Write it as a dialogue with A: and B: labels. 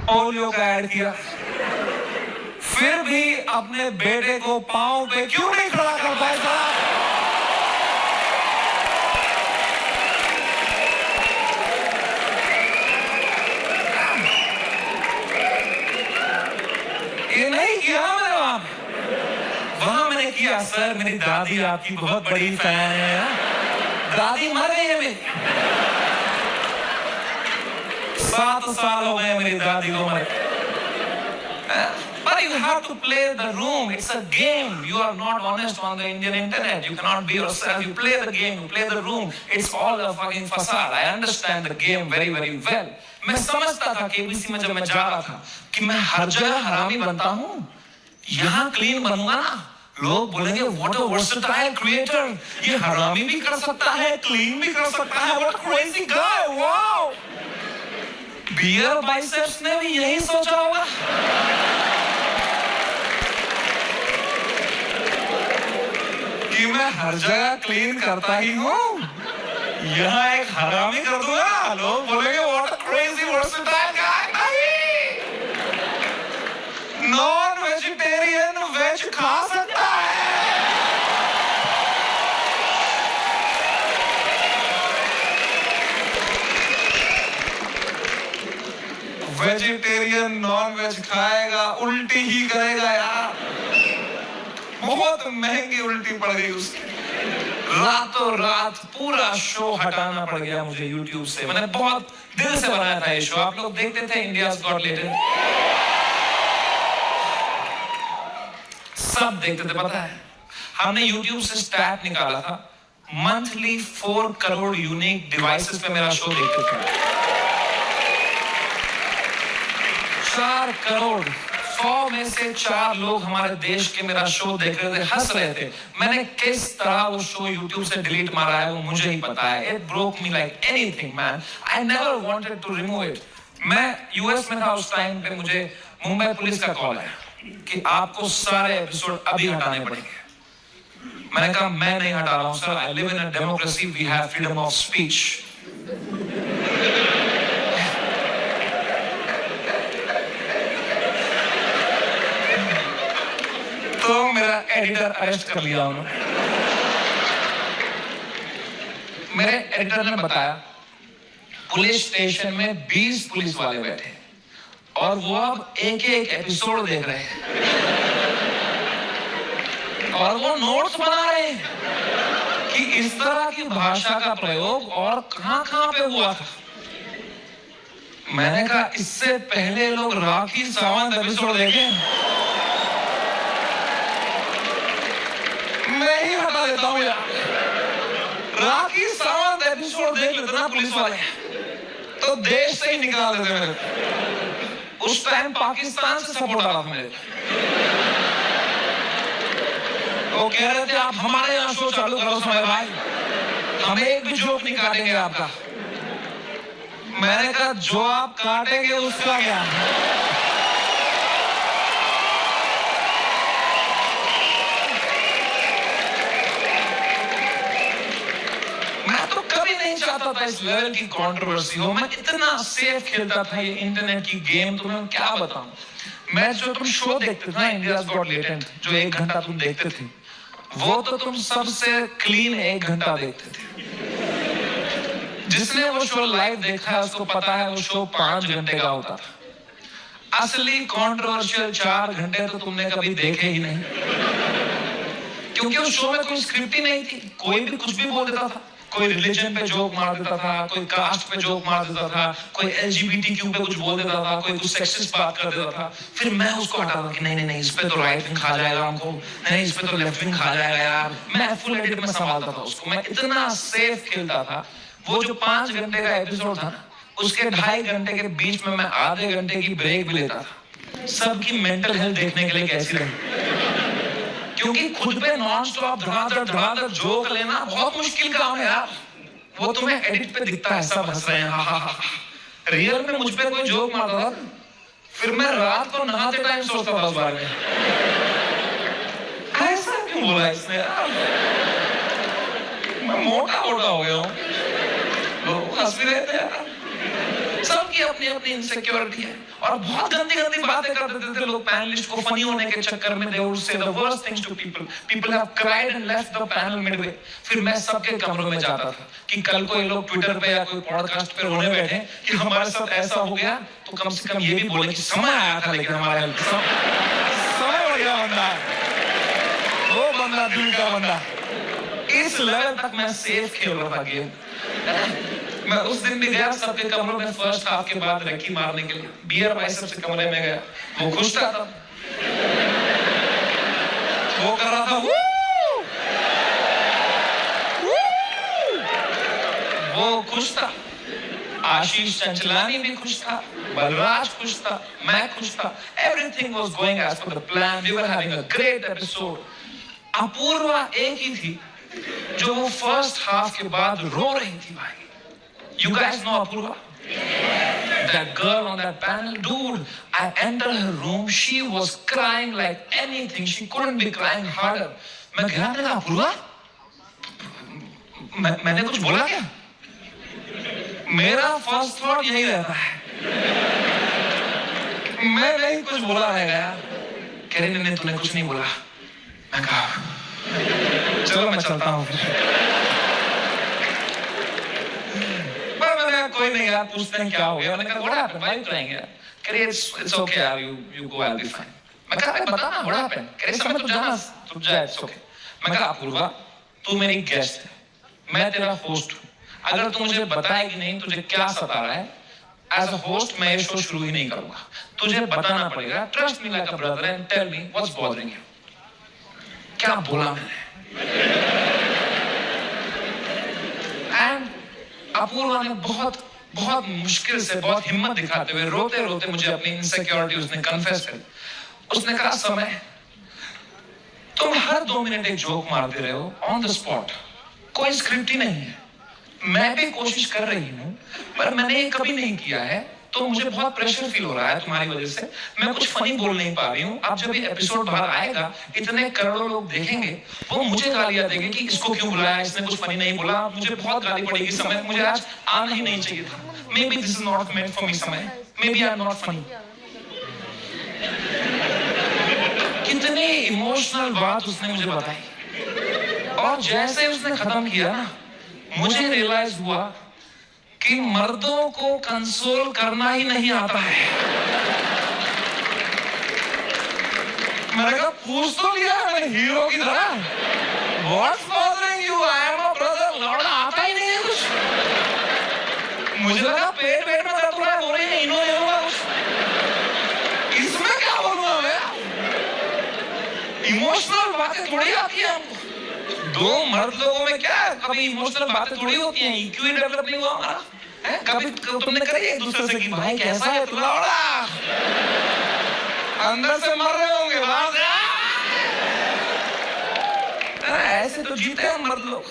A: Polio का add किया, फिर भी अपने बेटे को पांव पे क्यों नहीं खड़ा कर पाए साहब? ये नहीं किया मैंने वहां मैंने किया। सर मेरी दादी आपकी बहुत बड़ी फैन है, दादी मर गई है मेरी, 7 साल हो गए मेरी दादी को मरे। But you have to play the room. It's a game. You are not honest on the Indian internet. You cannot be yourself. You play the game. You play the room. It's all a fucking facade. I understand the game very, very well. मैं समझता था KBC में जब मैं जा रहा था कि मैं हर जगह हरामी बनता हूँ, यहाँ क्लीन बनूंगा ना, लोग बोलेंगे what a versatile creator. ये हरामी भी कर सकता है, क्लीन भी कर सकता है. What a crazy guy. Wow. Beer Biceps ने भी यही सोचा होगा. कि मैं हर जगह क्लीन करता ही हूँ, यहाँ एक हरामी कर दूंगा, लोग बोलेंगे what a crazy versatile guy. नहीं, नॉन वेजिटेरियन वेज खा सकता है. वेजिटेरियन नॉन वेज खाएगा, उल्टी ही करेगा यार. बहुत महंगी उल्टी पड़ गई उसकी. रातों रात पूरा शो हटाना पड़ गया मुझे YouTube से. मैंने बहुत दिल से बनाया था ये शो. आप लोग देखते थे इंडियाज गॉट टैलेंट? सब देखते थे. पता है हमने YouTube से स्टैट निकाला था, मंथली 4 करोड़ यूनिक डिवाइसेस पे मेरा शो देखते थे. 4 करोड़. 100 में से 4 लोग हमारे देश के मेरा शो देख रहे थे, हंस रहे थे. मैंने किस तरह वो शो YouTube से डिलीट मारा है वो मुझे ही पता है. It broke me like anything, man. I never wanted to remove it. मैं US में था उस टाइम पे. मुझे मुंबई पुलिस का कॉल आया कि आपको सारे एपिसोड अभी हटाने पड़ेंगे. मैंने कहा मैं नहीं हटा रहा हूँ sir. I live in a democracy. We have freedom of speech. तो मेरा एडिटर अरेस्ट कर लिया उन्होंने. मेरे एडिटर ने बताया पुलिस स्टेशन में 20 पुलिस वाले बैठे और वो अब एक एक एपिसोड देख रहे हैं और वो नोट्स बना रहे हैं कि इस तरह की भाषा का प्रयोग और कहां-कहां पे हुआ था. मैंने कहा इससे पहले लोग राखी सावंत एपिसोड देखे. मैं ही हटा देता हूँ यार. राखी सावंत एपिसोड देख लेते ना पुलिस वाले तो देश से ही निकाल देते मेरे. उस टाइम पाकिस्तान से सपोर्ट आ रहा था मेरे. वो कह रहे थे आप हमारे यहाँ शो चालू करो समय भाई, हम एक भी जोक नहीं काटेंगे आपका. मैंने कहा जो आप काटेंगे उसका क्या. चाहता था इस लेवल की कंट्रोवर्सी हो. मैं इतना सेफ खेलता था ये इंटरनेट की गेम, तो मैं क्या बताऊं. मैं जो तुम शो देखते थे ना इंडियाज गॉट टैलेंट, जो 1 घंटा तुम देखते थे, वो तो तुम सबसे क्लीन 1 घंटा देखते थे. जिसने वो शो लाइव देखा है उसको पता है वो शो 5 घंटे का होता था. असली कंट्रोवर्शियल 4 घंटे तो तुमने कभी देखे ही नहीं, क्योंकि उस शो में कोई स्क्रिप्ट ही नहीं थी. कोई भी कुछ भी बोल देता था. कोई रिलीजन पे जोक मार देता था, कोई कास्ट पे जोक मार देता था, कोई LGBTQ पे कुछ बोल देता था, कोई कुछ सेक्सिस्ट बात कर देता था. फिर मैं उसको हटाता कि नहीं नहीं इस पे तो राइट विंग खा जाएगा हमको, नहीं इस पे तो लेफ्ट विंग खा जाएगा यार. मैं फुल एडिट में संभालता था उसको. मैं इतना सेफ खेलता था. वो जो 5 घंटे का एपिसोड था ना, उसके 2.5 घंटे के बीच में मैं आधे घंटे की ब्रेक भी लेता था, सबकी मेंटल हेल्थ देखने के लिए कैसी रही. क्योंकि खुद पे नॉन स्टॉप धड़ाधड़ जोक लेना बहुत मुश्किल काम है यार. वो तुम्हें एडिट पे दिखता है सब हंस रहे हैं, हा हा हा. रियल में मुझ पे कोई जोक मारता था, फिर मैं रात को नहाते टाइम सोचता था उस बारे में, ऐसा क्यों बोला इसने यार. मैं मोटा हो गया हूँ. लोग हंस भी रहे थे यार. सबकी अपनी अपनी इनसिक्योरिटी है और बहुत गंदी गंदी बातें कर देते थे लोग पैनलिस्ट को फनी होने के चक्कर में। they would say the worst things to people. People have cried and left the panel midway. फिर मैं सबके कमरों में जाता था कि कल को ये लोग ट्विटर पे या कोई पॉडकास्ट पे रोने बैठे कि हमारे साथ ऐसा हो गया, तो कम से कम ये भी बोले कि समय आया था लेकिन हमारे हेल्प समय हो गया बंदा, वो बंदा दिल का बंदा। इस लेवल तक मैं सेफ खेल रहा था गेम। मैं उस दिन भी गया सबके कमरों में फर्स्ट हाफ के बाद रैकी मारने के लिए, बियर बाइसेप्स के कमरे में गया, वो खुश था तब, वो कर रहा था वो खुश था, आशीष चंचलानी भी खुश था, बलराज खुश था, मैं खुश था। Everything was going as per the plan, we were having a great episode. Apoorva एक ही थी जो वो फर्स्ट हाफ के बाद रो रही थी भाई। You guys know Apurva? That girl on that panel, dude, I entered her room, she was crying like anything, she couldn't be crying harder. मैं गया, मैंने कहा अपूर्वा, मैंने कुछ बोला क्या? मेरा फर्स्ट थॉट यही रहता है, मैं नहीं कुछ बोला है गया। कह रही नहीं तूने कुछ नहीं बोला। मैं कहा चलो मैं चलता हूँ। कोई नहीं यार, पूछते हैं क्या हो गया। मैंने कहा what happened? Why are you crying यार? कह रही it's okay यार, you go, I'll be fine। मैं कहा बता ना what happened? कह रही समय तू जाना, तू जा, it's okay। मैं कहा अपूर्वा तू मेरी गेस्ट है, मैं तेरा होस्ट हूँ, अगर तू मुझे बताएगी नहीं तुझे क्या सता रहा है, एज अ होस्ट मैं ये शो शुरू ही नहीं करूंगा, तुझे बताना पड़ेगा। Trust me like a brother and tell me what's bothering you. क्या बोला मैंने? एंड अपूर्वा ने बहुत बहुत मुश्किल से, बहुत हिम्मत दिखाते हुए, रोते रोते मुझे अपनी इनसिक्योरिटी उसने कन्फेस करी। उसने कहा समय तुम हर 2 मिनट एक जोक मारते रहे हो ऑन द स्पॉट, कोई स्क्रिप्ट ही नहीं है। मैं भी कोशिश कर रही हूँ पर मैंने ये कभी नहीं किया है, तो मुझे बहुत प्रेशर फील हो रहा है तुम्हारी वजह से, मैं कुछ फनी बोल नहीं पा रही हूँ। अब जब ये एपिसोड बाहर आएगा इतने करोड़ों लोग देखेंगे, वो मुझे गालियां देंगे कि इसको क्यों बुलाया, इसने कुछ फनी नहीं बोला, मुझे बहुत गाली पड़ेगी समय, मुझे आज आना ही नहीं चाहिए था। Maybe this is not meant for me समय, maybe I am not funny. कितनी इमोशनल बात उसने मुझे बताई, और जैसे उसने खत्म किया ना, मुझे रियलाइज हुआ कि मर्दों को कंसोल करना ही नहीं आता है। मैंने कहा पूछ तो लिया मैंने हीरो की तरह, What's bothering you? I am a brother। लौड़ा आता ही नहीं है कुछ। मुझे लगा पेट में दर्द हो रहा है, बोले नहीं इन्होंने होगा कुछ, इसमें क्या बोलूंगा मैं? इमोशनल बातें थोड़ी आती है हमको। 2 मर्द लोगों में क्या कभी इमोशनल बातें थोड़ी होती हैं, EQ ही डेवलप नहीं हुआ हमारा है। कभी तुमने करी एक दूसरे से कि भाई कैसा है तू, लौड़ा अंदर से मर रहे होंगे बाहर से ऐसे तो जीते हैं मर्द लोग।